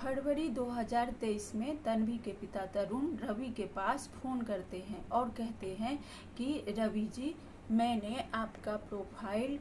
फरवरी 2023 में तन्वी के पिता तरुण रवि के पास फोन करते हैं और कहते हैं कि रवि जी, मैंने आपका प्रोफाइल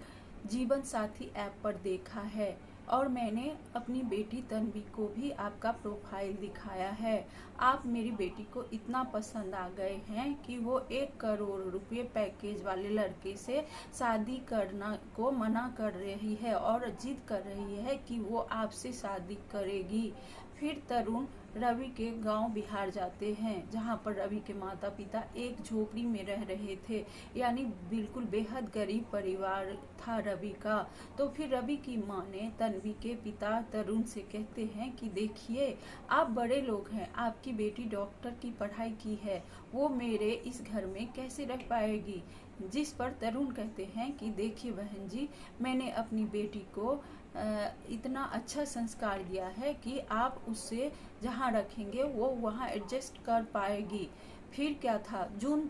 जीवन साथी ऐप पर देखा है और मैंने अपनी बेटी तन्वी को भी आपका प्रोफाइल दिखाया है। आप मेरी बेटी को इतना पसंद आ गए हैं कि वो 1 करोड़ रुपए पैकेज वाले लड़के से शादी करना को मना कर रही है और जिद कर रही है कि वो आपसे शादी करेगी। फिर तरुण रवि के गांव बिहार जाते हैं, जहां पर रवि के माता पिता एक झोपड़ी में रह रहे थे, यानी बिल्कुल बेहद गरीब परिवार था रवि का। तो फिर रवि की मां ने तन्वी के पिता तरुण से कहते हैं कि देखिए, आप बड़े लोग हैं, आपकी बेटी डॉक्टर की पढ़ाई की है, वो मेरे इस घर में कैसे रह पाएगी। जिस पर तरुण कहते हैं कि देखिए बहन जी, मैंने अपनी बेटी को इतना अच्छा संस्कार दिया है कि आप उससे जहाँ रखेंगे वो वहाँ एडजस्ट कर पाएगी। फिर क्या था, जून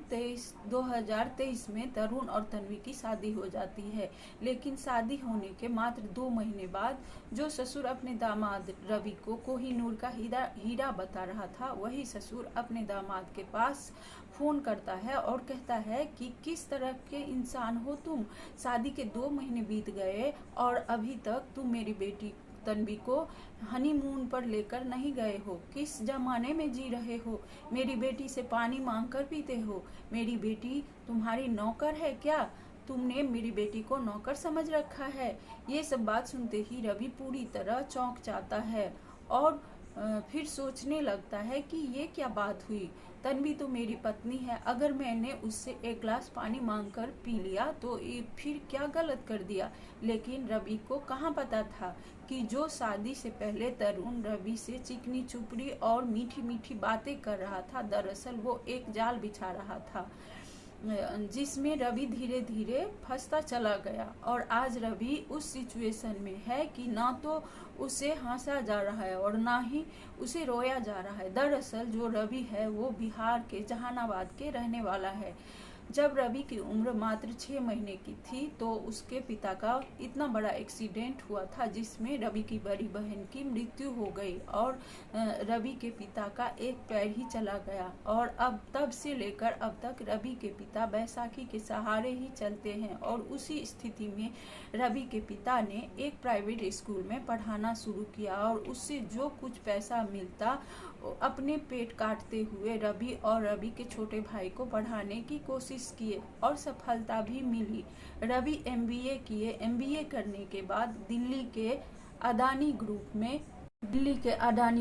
2023 में तरुण और तन्वी की शादी हो जाती है। लेकिन शादी होने के मात्र 2 महीने बाद जो ससुर अपने दामाद रवि को कोहिनूर का हीरा बता रहा था, वही ससुर अपने दामाद के पास फोन करता है और कहता है कि किस तरह के इंसान हो तुम, शादी के 2 महीने बीत गए और अभी तक तुम मेरी बेटी तन्वी को हनीमून पर लेकर नहीं गए हो। किस जमाने में जी रहे हो, मेरी बेटी से पानी मांग कर पीते हो। मेरी बेटी तुम्हारी नौकर है क्या? तुमने मेरी बेटी को नौकर समझ रखा है। ये सब बात सुनते ही रवि पूरी तरह चौंक जाता है और फिर सोचने लगता है कि ये क्या बात हुई। तन्वी तो मेरी पत्नी है, अगर मैंने उससे 1 गिलास पानी मांगकर पी लिया तो फिर क्या गलत कर दिया। लेकिन रवि को कहाँ पता था कि जो शादी से पहले तरुण रवि से चिकनी चुपड़ी और मीठी मीठी बातें कर रहा था, दरअसल वो एक जाल बिछा रहा था जिसमें रवि धीरे धीरे फंसता चला गया। और आज रवि उस सिचुएशन में है कि ना तो उसे हंसा जा रहा है और ना ही उसे रोया जा रहा है। दरअसल जो रवि है वो बिहार के जहानाबाद के रहने वाला है। जब रवि की उम्र मात्र 6 महीने की थी तो उसके पिता का इतना बड़ा एक्सीडेंट हुआ था जिसमें रवि की बड़ी बहन की मृत्यु हो गई और रवि के पिता का एक पैर ही चला गया। और अब तब से लेकर अब तक रवि के पिता बैसाखी के सहारे ही चलते हैं। और उसी स्थिति में रवि के पिता ने एक प्राइवेट स्कूल में पढ़ाना शुरू किया और उससे जो कुछ पैसा मिलता अपने पेट काटते हुए रवि और रवि के छोटे भाई को पढ़ाने की कोशिश किए और सफलता भी मिली। रवि एमबीए किए। एमबीए करने के बाद दिल्ली के अडानी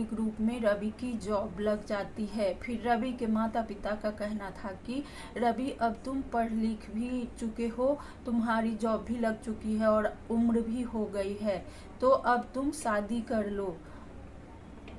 ग्रुप में रवि की जॉब लग जाती है। फिर रवि के माता पिता का कहना था कि रवि, अब तुम पढ़ लिख भी चुके हो, तुम्हारी जॉब भी लग चुकी है और उम्र भी हो गई है, तो अब तुम शादी कर लो।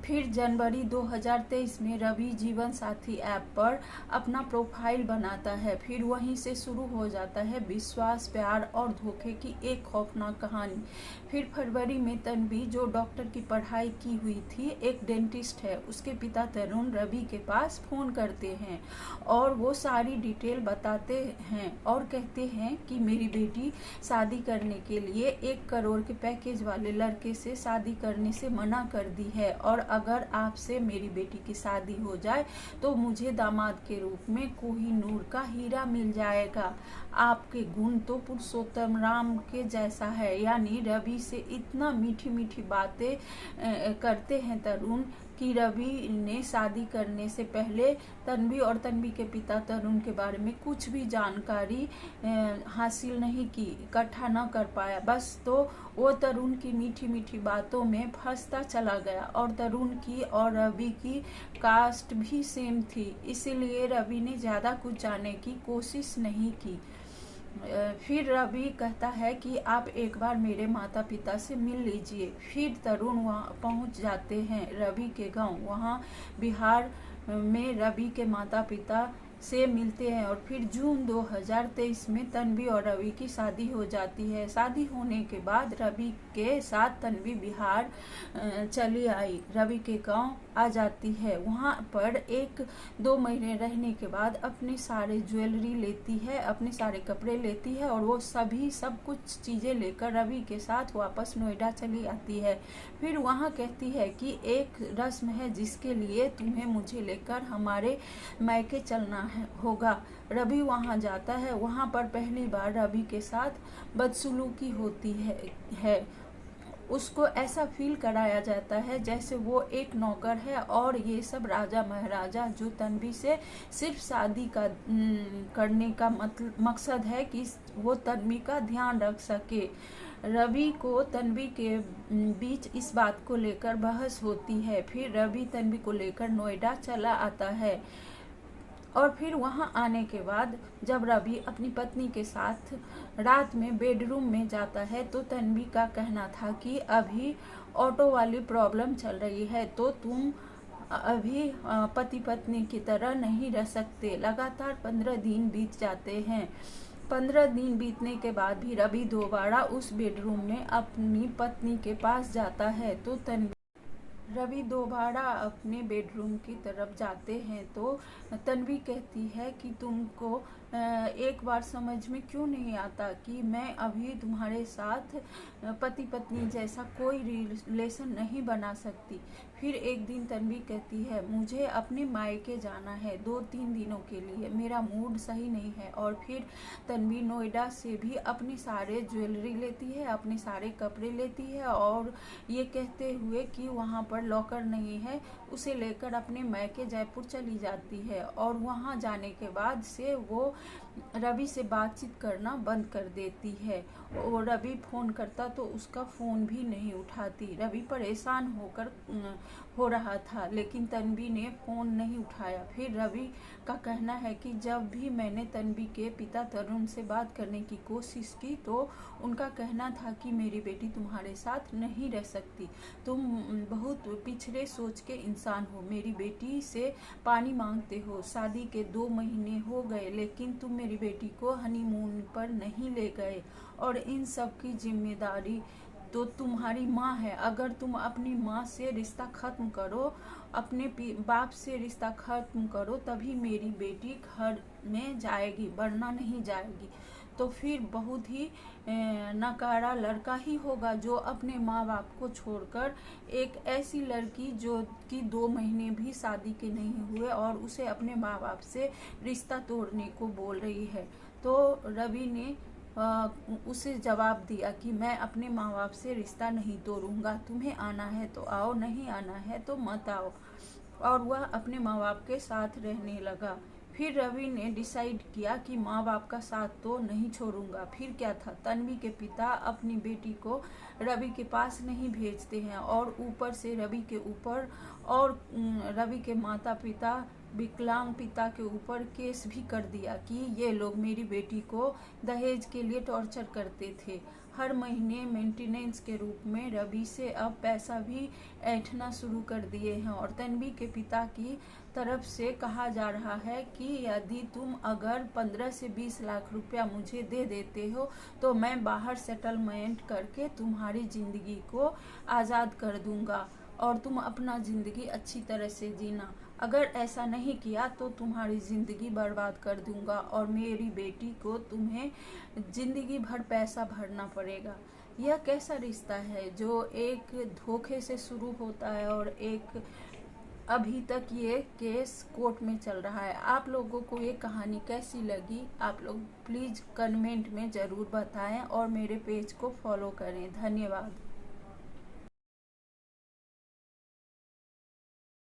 फिर जनवरी 2023 में रवि जीवन साथी ऐप पर अपना प्रोफाइल बनाता है। फिर वहीं से शुरू हो जाता है विश्वास, प्यार और धोखे की एक खौफनाक कहानी। फिर फरवरी में तन्वी, जो डॉक्टर की पढ़ाई की हुई थी, एक डेंटिस्ट है, उसके पिता तरुण रवि के पास फोन करते हैं और वो सारी डिटेल बताते हैं और कहते हैं कि मेरी बेटी शादी करने के लिए 1 करोड़ के पैकेज वाले लड़के से शादी करने से मना कर दी है और अगर आपसे मेरी बेटी की शादी हो जाए तो मुझे दामाद के रूप में कोहिनूर का हीरा मिल जाएगा। आपके गुण तो पुरुषोत्तम राम के जैसा है। यानी रवि से इतना मीठी मीठी बातें करते हैं तरुण कि रवि ने शादी करने से पहले तन्वी और तन्वी के पिता तरुण के बारे में कुछ भी जानकारी हासिल नहीं की, इकट्ठा न कर पाया। बस तो वो तरुण की मीठी मीठी बातों में फंसता चला गया। और तरुण की और रवि की कास्ट भी सेम थी, इसीलिए रवि ने ज़्यादा कुछ जानने की कोशिश नहीं की। फिर रवि कहता है कि आप एक बार मेरे माता पिता से मिल लीजिए। फिर तरुण वहाँ पहुँच जाते हैं रवि के गांव। वहाँ बिहार में रवि के माता पिता से मिलते हैं और फिर जून 2023 में तन्वी और रवि की शादी हो जाती है। शादी होने के बाद रवि के साथ तन्वी बिहार चली आई, रवि के गांव आ जाती है। वहां पर 1-2 महीने रहने के बाद अपने सारे ज्वेलरी लेती है, अपने सारे कपड़े लेती है और वो सब कुछ चीज़ें लेकर रवि के साथ वापस नोएडा चली आती है। फिर वहाँ कहती है कि एक रस्म है जिसके लिए तुम्हें मुझे लेकर हमारे मायके चलना होगा। रवि वहाँ जाता है। वहाँ पर पहली बार रवि के साथ बदसलूकी होती है। उसको ऐसा फील कराया जाता है जैसे वो एक नौकर है और ये सब राजा महाराजा, जो तन्वी से सिर्फ शादी का करने का मकसद है कि वो तन्वी का ध्यान रख सके। रवि को तन्वी के बीच इस बात को लेकर बहस होती है। फिर रवि तन्वी को लेकर नोएडा चला आता है और फिर वहां आने के बाद जब रवि अपनी पत्नी के साथ रात में बेडरूम में जाता है तो तन्वी का कहना था कि अभी ऑटो वाली प्रॉब्लम चल रही है, तो तुम अभी पति पत्नी की तरह नहीं रह सकते। लगातार 15 दिन बीत जाते हैं। 15 दिन बीतने के बाद भी रवि दोबारा उस बेडरूम में अपनी पत्नी के पास जाता है तो रवि दोबारा अपने बेडरूम की तरफ जाते हैं तो तन्वी कहती है कि तुमको एक बार समझ में क्यों नहीं आता कि मैं अभी तुम्हारे साथ पति पत्नी जैसा कोई रिलेशन नहीं बना सकती। फिर एक दिन तन्वी कहती है मुझे अपने मायके जाना है 2-3 दिनों के लिए, मेरा मूड सही नहीं है। और फिर तन्वी नोएडा से भी अपने सारे ज्वेलरी लेती है, अपने सारे कपड़े लेती है और ये कहते हुए कि वहाँ पर लॉकर नहीं है उसे लेकर अपने मायके जयपुर चली जाती है। और वहाँ जाने के बाद से वो रवि से बातचीत करना बंद कर देती है और रवि फोन करता तो उसका फोन भी नहीं उठाती। रवि परेशान हो रहा था लेकिन तन्वी ने फोन नहीं उठाया। फिर रवि का कहना है कि जब भी मैंने तन्वी के पिता तरुण से बात करने की कोशिश की तो उनका कहना था कि मेरी बेटी तुम्हारे साथ नहीं रह सकती, तुम बहुत पिछड़े सोच के इंसान हो, मेरी बेटी से पानी मांगते हो। शादी के 2 महीने हो गए लेकिन तुम मेरी बेटी को हनीमून पर नहीं ले गए और इन सब की जिम्मेदारी तो तुम्हारी माँ है। अगर तुम अपनी माँ से रिश्ता खत्म करो, अपने बाप से रिश्ता खत्म करो तभी मेरी बेटी घर में जाएगी, वरना नहीं जाएगी। तो फिर बहुत ही नकारा लड़का ही होगा जो अपने माँ बाप को छोड़कर एक ऐसी लड़की जो कि 2 महीने भी शादी के नहीं हुए और उसे अपने माँ बाप से रिश्ता तोड़ने को बोल रही है। तो रवि ने उसे जवाब दिया कि मैं अपने माँ बाप से रिश्ता नहीं तोड़ूंगा, तुम्हें आना है तो आओ, नहीं आना है तो मत आओ। और वह अपने माँ बाप के साथ रहने लगा। फिर रवि ने डिसाइड किया कि माँ बाप का साथ तो नहीं छोड़ूंगा। फिर क्या था, तन्वी के पिता अपनी बेटी को रवि के पास नहीं भेजते हैं और ऊपर से रवि के ऊपर और रवि के माता पिता विकलांग पिता के ऊपर केस भी कर दिया कि ये लोग मेरी बेटी को दहेज के लिए टॉर्चर करते थे। हर महीने मेंटेनेंस के रूप में रवि से अब पैसा भी ऐंठना शुरू कर दिए हैं और तन्वी के पिता की तरफ से कहा जा रहा है कि यदि तुम अगर 15 से 20 लाख रुपया मुझे दे देते हो तो मैं बाहर सेटलमेंट करके तुम्हारी जिंदगी को आज़ाद कर दूंगा और तुम अपना जिंदगी अच्छी तरह से जीना। अगर ऐसा नहीं किया तो तुम्हारी जिंदगी बर्बाद कर दूंगा और मेरी बेटी को तुम्हें जिंदगी भर पैसा भरना पड़ेगा। यह कैसा रिश्ता है जो एक धोखे से शुरू होता है और एक अभी तक ये केस कोर्ट में चल रहा है। आप लोगों को ये कहानी कैसी लगी, आप लोग प्लीज़ कमेंट में ज़रूर बताएं और मेरे पेज को फॉलो करें। धन्यवाद।